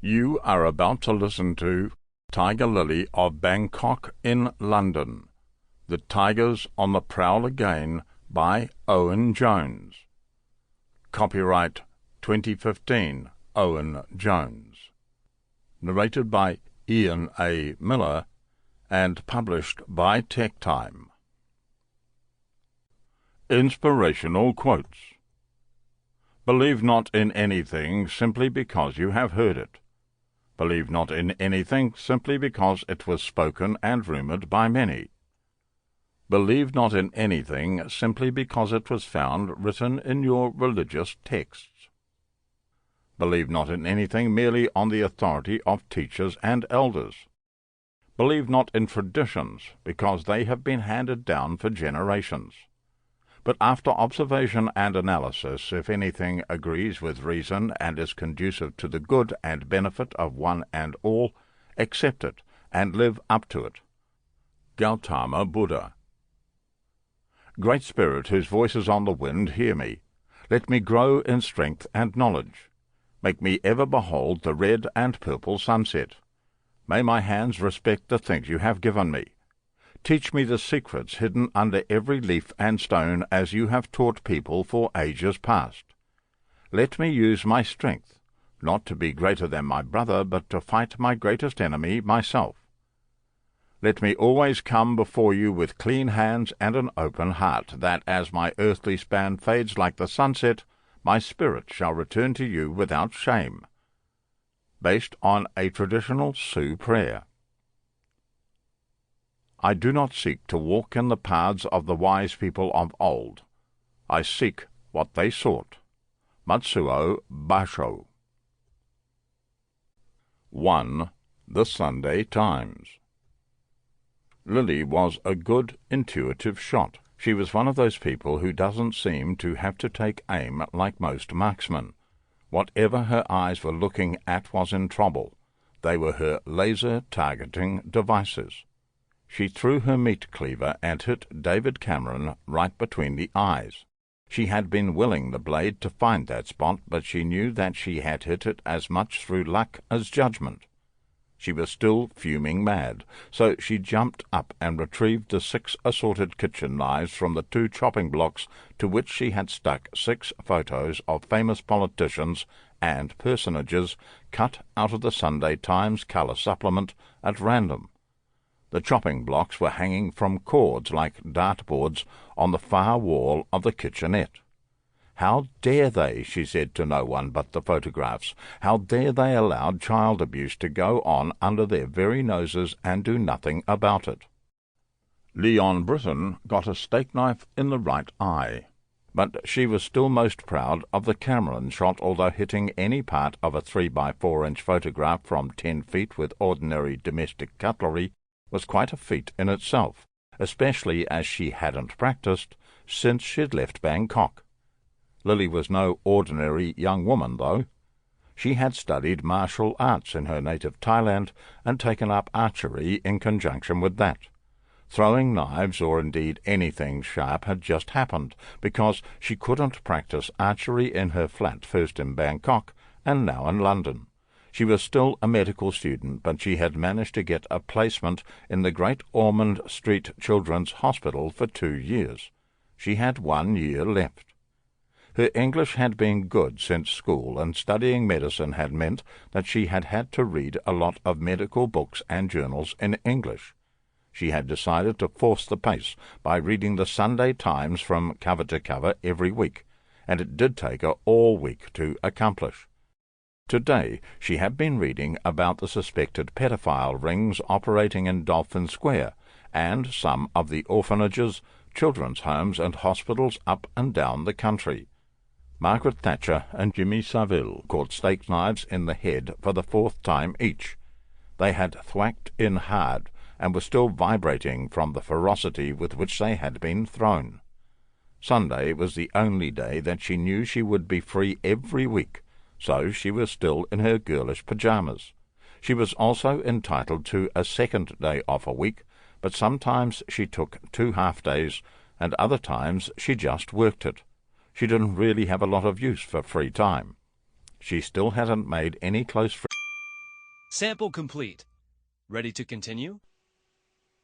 You are about to listen to Tiger Lily of Bangkok in London. The Tigers on the Prowl Again by Owen Jones. Copyright 2015, Owen Jones. Narrated by Ian A. Miller and published by TekTime. Inspirational Quotes. Believe not in anything simply because you have heard it. Believe not in anything simply because it was spoken and rumoured by many. Believe not in anything simply because it was found written in your religious texts. Believe not in anything merely on the authority of teachers and elders. Believe not in traditions because they have been handed down for generations. But after observation and analysis, if anything agrees with reason and is conducive to the good and benefit of one and all, accept it and live up to it. Gautama Buddha. Great Spirit, whose voice is on the wind, hear me. Let me grow in strength and knowledge. Make me ever behold the red and purple sunset. May my hands respect the things you have given me. Teach me the secrets hidden under every leaf and stone, as you have taught people for ages past. Let me use my strength, not to be greater than my brother, but to fight my greatest enemy, myself. Let me always come before you with clean hands and an open heart, that as my earthly span fades like the sunset, my spirit shall return to you without shame. Based on a traditional Sioux prayer. I do not seek to walk in the paths of the wise people of old. I seek what they sought. Matsuo Basho. 1. The Sunday Times. Lily was a good, intuitive shot. She was one of those people who doesn't seem to have to take aim like most marksmen. Whatever her eyes were looking at was in trouble. They were her laser-targeting devices. She threw her meat cleaver and hit David Cameron right between the eyes. She had been willing the blade to find that spot, but she knew that she had hit it as much through luck as judgment. She was still fuming mad, so she jumped up and retrieved the 6 assorted kitchen knives from the 2 chopping blocks to which she had stuck 6 photos of famous politicians and personages cut out of the Sunday Times colour supplement at random. The chopping blocks were hanging from cords like dartboards on the far wall of the kitchenette. How dare they, she said to no one but the photographs, how dare they allow child abuse to go on under their very noses and do nothing about it? Leon Britton got a steak knife in the right eye, but she was still most proud of the Cameron shot, although hitting any part of a 3x4-inch photograph from 10 feet with ordinary domestic cutlery was quite a feat in itself, especially as she hadn't practised since she'd left Bangkok. Lily was no ordinary young woman, though. She had studied martial arts in her native Thailand and taken up archery in conjunction with that. Throwing knives, or indeed anything sharp, had just happened, because she couldn't practice archery in her flat, first in Bangkok and now in London. She was still a medical student, but she had managed to get a placement in the great Ormond Street Children's Hospital for 2 years. She had 1 year left. Her English had been good since school, and studying medicine had meant that she had had to read a lot of medical books and journals in English. She had decided to force the pace by reading the Sunday Times from cover to cover every week, and it did take her all week to accomplish. Today she had been reading about the suspected pedophile rings operating in Dolphin Square, and some of the orphanages, children's homes and hospitals up and down the country. Margaret Thatcher and Jimmy Savile caught steak knives in the head for the 4th time each. They had thwacked in hard, and were still vibrating from the ferocity with which they had been thrown. Sunday was the only day that she knew she would be free every week, so she was still in her girlish pyjamas. She was also entitled to a 2nd day off a week, but sometimes she took 2 half-days, and other times she just worked it. She didn't really have a lot of use for free time. She still hadn't made any close friends. Sample complete. Ready to continue?